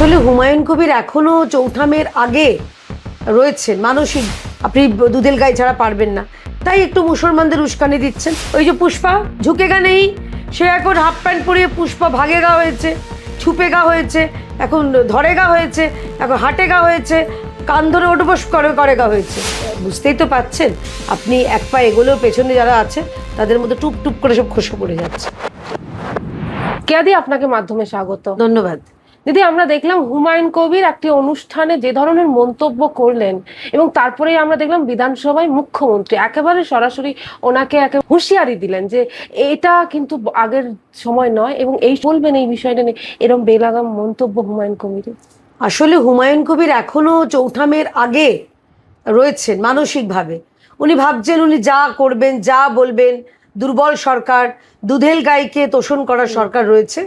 আসলে হুমায়ুন কবির এখনো চৌঠামের আগে রয়েছেন মানসিক। আপনি দুধেল গাই ছাড়া পারবেন না, তাই একটু মুসলমানদের উস্কানি দিচ্ছেন। ওই যে পুষ্পা ঝুঁকেগা নেই, সে এখন হাফ প্যান্ট পরিয়ে পুষ্পা ভাগেগা হয়েছে, ছুপেগা হয়েছে, এখন ধরেগা হয়েছে, এখন হাটেগা হয়েছে, কান ধরে ওঠবস করেগা হয়েছে। বুঝতেই তো পাচ্ছেন আপনি, এক পা এগোলেও পেছনে যারা আছে তাদের মধ্যে টুপ টুপ করে সব খসে পড়ে যাচ্ছে। কেয়াদি, আপনাকে মাধ্যমে স্বাগত। ধন্যবাদ দিদি, আমরা দেখলাম হুমায়ুন কবির একটি অনুষ্ঠানে যে ধরনের মন্তব্য করলেন এবং তারপরেই আমরা দেখলাম বিধানসভায় মুখ্যমন্ত্রী একেবারে সরাসরি ওনাকে হুঁশিয়ারি দিলেন যে এটা কিন্তু আগের সময় নয় এবং এই বলবেন এই বিষয়টা নিয়ে এরকম বেলাগাম মন্তব্য হুমায়ুন কবিরের। আসলে হুমায়ুন কবির এখনো চৌঠামের আগে রয়েছেন মানসিকভাবে। উনি ভাবছেন উনি যা করবেন যা বলবেন, দুর্বল সরকার, দুধেল গাইকে তোষণ করার সরকার রয়েছে,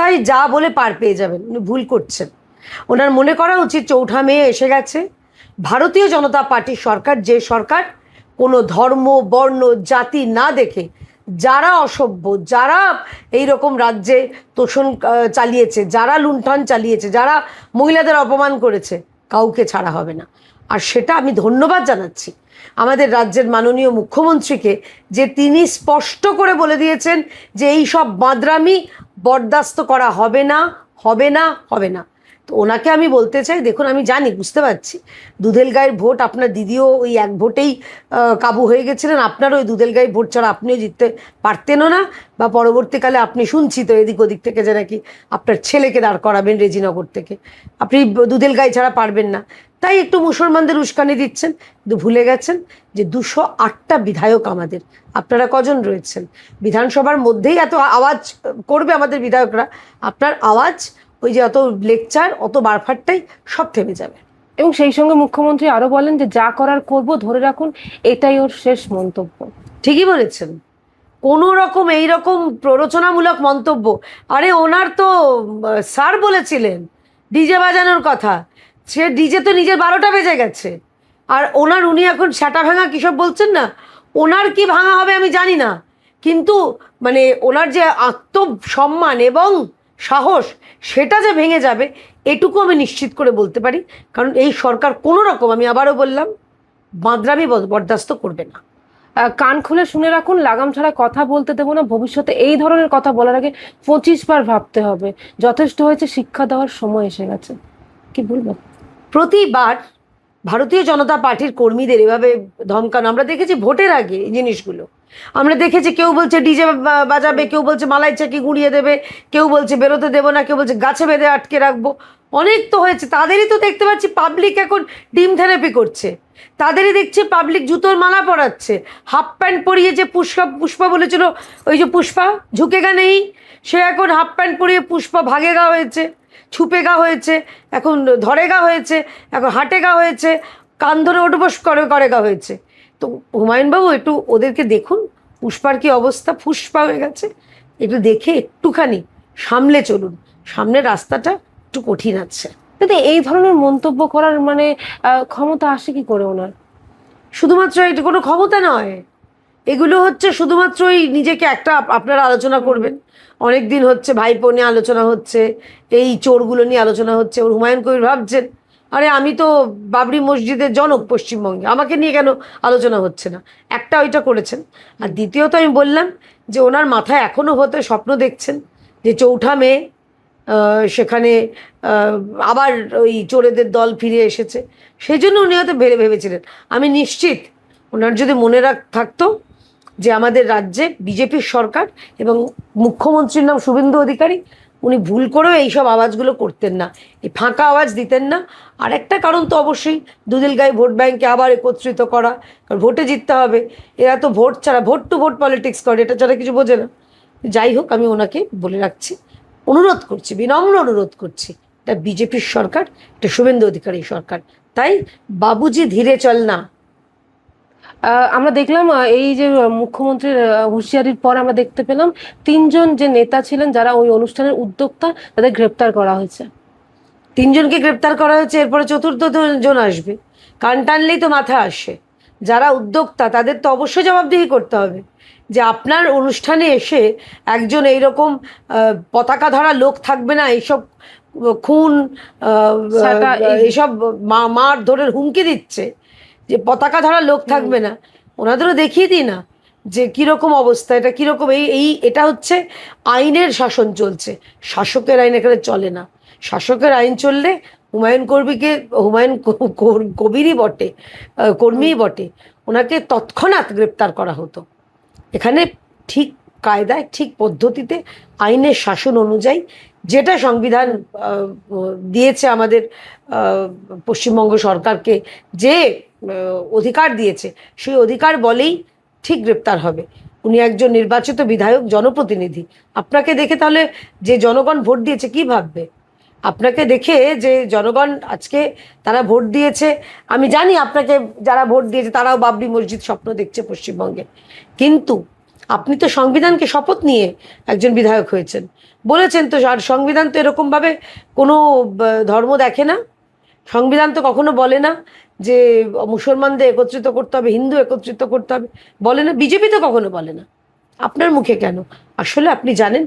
তাই যা বলে পার পেয়ে যাবেন। উনি ভুল করছেন। ওনার মনে করা উচিত চৌঠামে এসে গেছে ভারতীয় জনতা পার্টির সরকার, যে সরকার কোনো ধর্ম বর্ণ জাতি না দেখে যারা অসভ্য, যারা এই রকম রাজ্যে তোষণ চালিয়েছে, যারা লুণ্ঠন চালিয়েছে, যারা মহিলাদের অপমান করেছে, কাউকে ছাড়া হবে না। আর সেটা আমি ধন্যবাদ জানাচ্ছি আমাদের রাজ্যের মাননীয় মুখ্যমন্ত্রীকে, যে তিনি স্পষ্ট করে বলে দিয়েছেন যে এই সব বাঁদরামি বরদাস্ত করা হবে না, হবে না, হবে না। তো ওনাকে আমি বলতে চাই, দেখুন আমি জানি, বুঝতে পারছি দুধেল গায়ের ভোট, আপনার দিদিও ওই এক ভোটেই কাবু হয়ে গেছিলেন, আপনারও ওই দুধেল গায়ের ভোট ছাড়া আপনিও জিততে পারতেনও না, বা পরবর্তীকালে আপনি শুনছি তো এদিক ওদিক থেকে যে নাকি আপনার ছেলেকে দাঁড় করাবেন রেজিনগর থেকে, আপনি দুধেল গাই ছাড়া পারবেন না, তাই একটু মুসলমানদের উস্কানি দিচ্ছেন। কিন্তু ভুলে গেছেন যে 208টা বিধায়ক আমাদের, আপনারা কজন রয়েছেন বিধানসভার মধ্যেই, এত আওয়াজ করবে আমাদের বিধায়করা, আপনার আওয়াজ, ওই যে অত লেকচার, অত বারফারটাই সব থেমে যাবে। এবং সেই সঙ্গে মুখ্যমন্ত্রী আরো বলেন যে যা করার করব, ধরে রাখুন এটাই ওর শেষ মন্তব্য। ঠিকই বলেছেন। কোনো রকম এইরকম প্ররোচনামূলক মন্তব্য, আরে ওনার তো স্যার বলেছিলেন ডিজে বাজানোর কথা, সে ডিজে তো নিজের 12টা বেজে গেছে, আর উনি এখন ছাটা ভাঙা কী সব বলছেন না, ওনার কি ভাঙা হবে আমি জানি না, কিন্তু মানে ওনার যে আত্মসম্মান এবং সাহস, সেটা যে ভেঙে যাবে এটুকু আমি নিশ্চিত করে বলতে পারি। কারণ এই সরকার কোনো রকম, আমি আবারও বললাম, বাঁদরামি বরদাস্ত করবে না। কান খুলে শুনে রাখুন, লাগাম ছাড়া কথা বলতে দেবো না। ভবিষ্যতে এই ধরনের কথা বলার আগে 25 বার ভাবতে হবে। যথেষ্ট হয়েছে, শিক্ষা দেওয়ার সময় এসে গেছে। কি বলবো? প্রতিবার ভারতীয় জনতা পার্টির কর্মীদের এভাবে ধমকানো আমরা দেখেছি ভোটের আগে। এই জিনিসগুলো আমরা দেখেছি, কেউ বলছে ডিজে বাজাবে, কেউ বলছে মালাই চাকি গুঁড়িয়ে দেবে, কেউ বলছে বেরোতে দেবো না, কেউ বলছে গাছে বেঁধে আটকে রাখবো। অনেক তো হয়েছে, তাদেরই তো দেখতে পাচ্ছি পাবলিক এখন ডিম থেরাপি করছে, তাদেরই দেখছি পাবলিক জুতোর মালা পরাচ্ছে, হাফ প্যান্ট পরিয়ে। যে পুষ্পা বলেছিল, ওই যে পুষ্পা ঝুঁকেগা নেই, সে এখন হাফ প্যান্ট পরিয়ে পুষ্পা ভাগেগা হয়েছে, ছুপেগা হয়েছে, এখন ধরেগা হয়েছে, এখন হাটেগা হয়েছে, কান ধরে ওঠবস করেগা হয়েছে। তো হুমায়ুনবাবু একটু ওদেরকে দেখুন, পুষ্পার কি অবস্থা, ফুসপা হয়ে গেছে, একটু দেখে একটুখানি সামলে চলুন, সামনের রাস্তাটা একটু কঠিন আছে। কিন্তু এই ধরনের মন্তব্য করার মানে ক্ষমতা আসে কি করে ওনার? শুধুমাত্র এটা কোনো ক্ষমতা নয়, এগুলো হচ্ছে শুধুমাত্র ওই নিজেকে একটা, আপনারা আলোচনা করবেন, অনেক দিন হচ্ছে ভাইপো নিয়ে আলোচনা হচ্ছে, এই চোরগুলো নিয়ে আলোচনা হচ্ছে, ওর হুমায়ুন কবির ভাবছেন আরে আমি তো বাবরি মসজিদের জনক পশ্চিমবঙ্গে, আমাকে নিয়ে কেন আলোচনা হচ্ছে না। একটা ওইটা করেছেন, আর দ্বিতীয়ত আমি বললাম যে ওনার মাথায় এখনও হয়তো স্বপ্ন দেখছেন যে চৌঠা মে সেখানে আবার ওই চোরেদের দল ফিরে এসেছে, সেই জন্য উনি হয়তো ভেবেছিলেন। আমি নিশ্চিত ওনার যদি মনে থাকতো যে আমাদের রাজ্যে বিজেপির সরকার এবং মুখ্যমন্ত্রীর নাম শুভেন্দু অধিকারী, উনি ভুল করেও এইসব আওয়াজগুলো করতেন না, এই ফাঁকা আওয়াজ দিতেন না। আর একটা কারণ তো অবশ্যই দুধেল গাই ভোট ব্যাংকে আবার একত্রিত করা, কারণ ভোটে জিততে হবে। এরা তো ভোট ছাড়া, ভোট টু ভোট পলিটিক্স করে, এটা ছাড়া কিছু বোঝে না। যাই হোক, আমি ওনাকে বলে রাখছি, অনুরোধ করছি, বিনম্র অনুরোধ করছি, এটা বিজেপির সরকার, এটা শুভেন্দু অধিকারী সরকার, তাই বাবুজি ধীরে চল না। আমরা দেখলাম এই যে মুখ্যমন্ত্রীর হুঁশিয়ারির পর আমরা দেখতে পেলাম 3 জন যে নেতা ছিলেন যারা ওই অনুষ্ঠানের উদ্যোক্তা, তাদের গ্রেপ্তার করা হয়েছে। 3 জনকে গ্রেপ্তার করা হয়েছে, এরপরে চতুর্থ জন আসবে। কান টানলেই তো মাথা আসে। যারা উদ্যোক্তা তাদের তো অবশ্যই জবাবদিহি করতে হবে, যে আপনার অনুষ্ঠানে এসে একজন এইরকম পতাকা ধরা লোক থাকবে না, এইসব খুন, সেটা এইসব মার ধরে হুমকি দিচ্ছে যে পতাকা ধরা লোক থাকবে না, ওনাদেরও দেখিয়ে দিই না যে কিরকম অবস্থা, এটা কিরকম। এটা হচ্ছে আইনের শাসন চলছে, শাসকের আইন এখানে চলে না। শাসকের আইন চললে হুমায়ুন কবিরই বটে, কর্মীই বটে, ওনাকে তৎক্ষণাৎ গ্রেপ্তার করা হতো। এখানে ঠিক কায়দায়, ঠিক পদ্ধতিতে, আইনের শাসন অনুযায়ী, যেটা সংবিধান দিয়েছে আমাদের পশ্চিমবঙ্গ সরকারকে, যে অধিকার দিয়েছে, সেই অধিকার বলেই ঠিক গ্রেপ্তার হবে। উনি একজন নির্বাচিত বিধায়ক, জনপ্রতিনিধি। আপনাকে দেখে তাহলে যে জনগণ ভোট দিয়েছে কি ভাববে? আপনাকে দেখে যে জনগণ আজকে তারা ভোট দিয়েছে, আমি জানি আপনাকে যারা ভোট দিয়েছে তারাও বাবরি মসজিদ স্বপ্ন দেখছে পশ্চিমবঙ্গে, কিন্তু আপনি তো সংবিধানকে শপথ নিয়ে একজন বিধায়ক হয়েছেন, বলেছেন তো। আর সংবিধান তো এরকমভাবে কোনো ধর্ম দেখে না। সংবিধান তো কখনো বলে না যে মুসলমানদের একত্রিত করতে হবে, হিন্দু একত্রিত করতে হবে, বলে না। বিজেপি তো কখনো বলে না। আপনার মুখে কেন? আসলে আপনি জানেন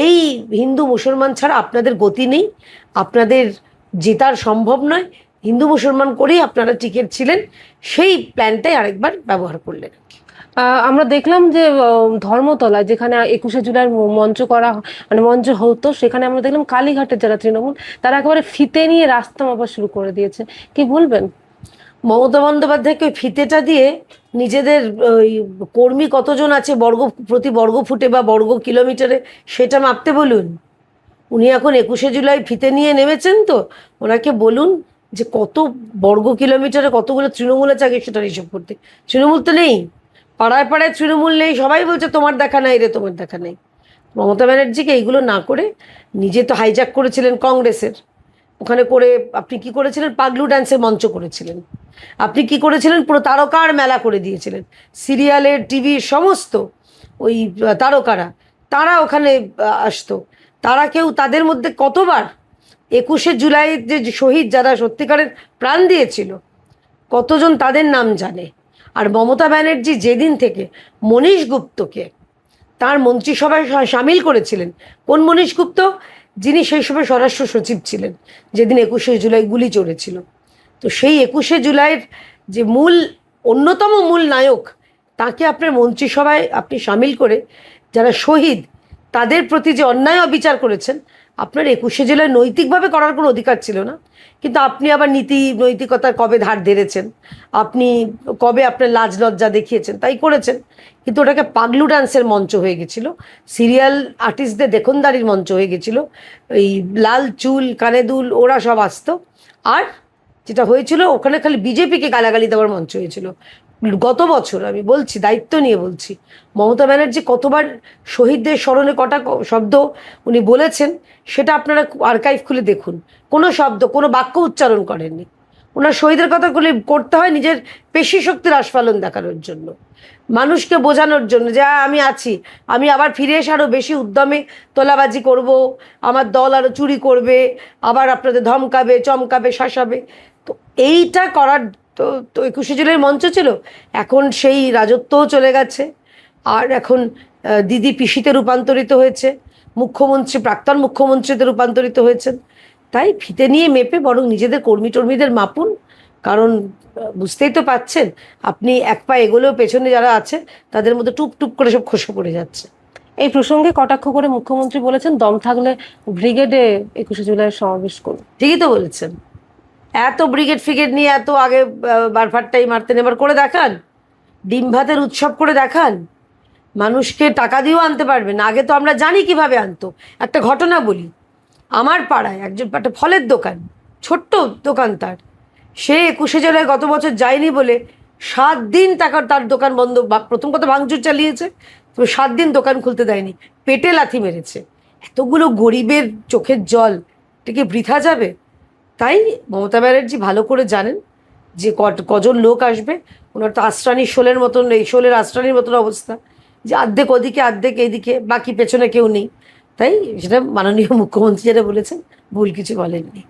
এই হিন্দু মুসলমান ছাড়া আপনাদের গতি নেই, আপনাদের জেতার সম্ভব নয়। হিন্দু মুসলমান করেই আপনারা টিকে ছিলেন, সেই প্ল্যানটাই আরেকবার ব্যবহার করলেন। আমরা দেখলাম যে ধর্মতলায় যেখানে 21শে জুলাই মঞ্চ করা মানে মঞ্চ হতো, সেখানে আমরা দেখলাম কালীঘাটের যারা তৃণমূল তারা একেবারে ফিতে নিয়ে রাস্তা মাপা শুরু করে দিয়েছে। কি বলবেন? মমতা বন্দ্যোপাধ্যায়কে ওই ফিতেটা দিয়ে নিজেদের ওই কর্মী কতজন আছে প্রতি বর্গ ফুটে বা বর্গ কিলোমিটারে, সেটা মাপতে বলুন। উনি এখন 21শে জুলাই ফিতে নিয়ে নেমেছেন, তো ওনাকে বলুন যে কত বর্গ কিলোমিটারে কতগুলো তৃণমূল আছে আগে সেটার হিসেব করতে। তৃণমূল তো নেই, পাড়ায় পাড়ায় তৃণমূল নেই, সবাই বলছে তোমার দেখা নাই রে, তোমার দেখা নেই। মমতা ব্যানার্জিকে এইগুলো না করে, নিজে তো হাইজ্যাক করেছিলেন কংগ্রেসের, ওখানে করে আপনি কি করেছিলেন? পাগলু ডান্সের মঞ্চ করেছিলেন। আপনি কি করেছিলেন? পুরো তারকার মেলা করে দিয়েছিলেন। সিরিয়ালের, টিভির সমস্ত ওই তারকারা, তারা ওখানে আসতো। তারা কেউ, তাদের মধ্যে কতবার 21শে জুলাইয়ের যে শহীদ, যারা সত্যিকারের প্রাণ দিয়েছিল, কতজন তাদের নাম জানে? আর মমতা ব্যানার্জি যেদিন থেকে মনীশ গুপ্তকে তার মন্ত্রিসভায় সামিল করেছিলেন, কোন মনীশ গুপ্ত? যিনি সেই সময় স্বরাষ্ট্র সচিব ছিলেন যেদিন 21শে জুলাই গুলি চড়েছিল। তো সেই 21শে জুলাইয়ের যে অন্যতম মূল নায়ক, তাকে আপনার মন্ত্রিসভায় আপনি সামিল করে যারা শহীদ তাদের প্রতি যে অন্যায় অবিচার করেছেন, আপনার 21শে জুলাই নৈতিকভাবে করার কোনো অধিকার ছিল না। কিন্তু আপনি আবার নৈতিকতার কবে ধার ধরেছেন, আপনি কবে আপনার লাজ লজ্জা দেখিয়েছেন, তাই করেছেন। কিন্তু ওটাকে পাগলু ডান্সের মঞ্চ হয়ে গেছিলো, সিরিয়াল আর্টিস্টদের দেখনদারির মঞ্চ হয়ে গেছিলো। এই লাল চুল, কানে দুল, ওরা সব আসতো। আর যেটা হয়েছিল, ওখানে খালি বিজেপিকে গালাগালি দেওয়ার মঞ্চ হয়েছিল। গত বছর, আমি বলছি, দায়িত্ব নিয়ে বলছি, মমতা ব্যানার্জি কতবার শহীদদের স্মরণে কটা শব্দ উনি বলেছেন, সেটা আপনারা আর্কাইভ খুলে দেখুন। কোনো শব্দ, কোনো বাক্য উচ্চারণ করেননি। ওনার শহীদের কথাগুলি করতে হয় নিজের পেশি শক্তির আস্ফালন দেখানোর জন্য, মানুষকে বোঝানোর জন্য যে আমি আছি, আমি আবার ফিরে এসে আরও বেশি উদ্যমে তোলাবাজি করব, আমার দল আরও চুরি করবে, আবার আপনাদের ধমকাবে, চমকাবে, শাসাবে। তো এইটা করার তো 21শে জুলাই মঞ্চ ছিল। এখন সেই রাজত্বও চলে গেছে, আর এখন দিদি পিসিতে রূপান্তরিত হয়েছে, মুখ্যমন্ত্রী, প্রাক্তন মুখ্যমন্ত্রীতে রূপান্তরিত হয়েছেন। তাই ফিতে নিয়ে মেপে বরং নিজেদের কর্মী টর্মীদের মাপুন। কারণ বুঝতেই তো পাচ্ছেন, আপনি এক পা এগোলেও পেছনে যারা আছে তাদের মধ্যে টুপ টুপ করে সব খসে পড়ে যাচ্ছে। এই প্রসঙ্গে কটাক্ষ করে মুখ্যমন্ত্রী বলেছেন, দম থাকলে ব্রিগেডে 21শে জুলাইয়ের সমাবেশ করুন। ঠিকই তো বলেছেন। এত ব্রিগেড ফ্রিগেড নিয়ে এত আগে বারফারটাই মারতেন, এবার করে দেখান, ডিম ভাতের উৎসব করে দেখান। মানুষকে টাকা দিয়েও আনতে পারবেন। আগে তো আমরা জানি কিভাবে আনতো। একটা ঘটনা বলি, আমার পাড়ায় একটা ফলের দোকান, ছোট্ট দোকান তার, সে 21শে জুলাই গত বছর যায়নি বলে 7 দিন তার দোকান বন্ধ। প্রথম কথা ভাঙচুর চালিয়েছে, তো 7 দিন দোকান খুলতে দেয়নি, পেটে লাথি মেরেছে। এতগুলো গরিবের চোখের জল, এটা কি বৃথা যাবে? তাই মমতা ব্যানার্জি ভালো করে জানেন যে কজন লোক আসবে। ওনার তো আশ্রানির শোলের মতন, এই শোলের আশ্রানির মতন অবস্থা, যে অর্ধেক ওদিকে অর্ধেক এইদিকে, বাকি পেছনে কেউ নেই। তাই সেটা মাননীয় মুখ্যমন্ত্রী যেটা বলেছেন, ভুল কিছু বলেননি।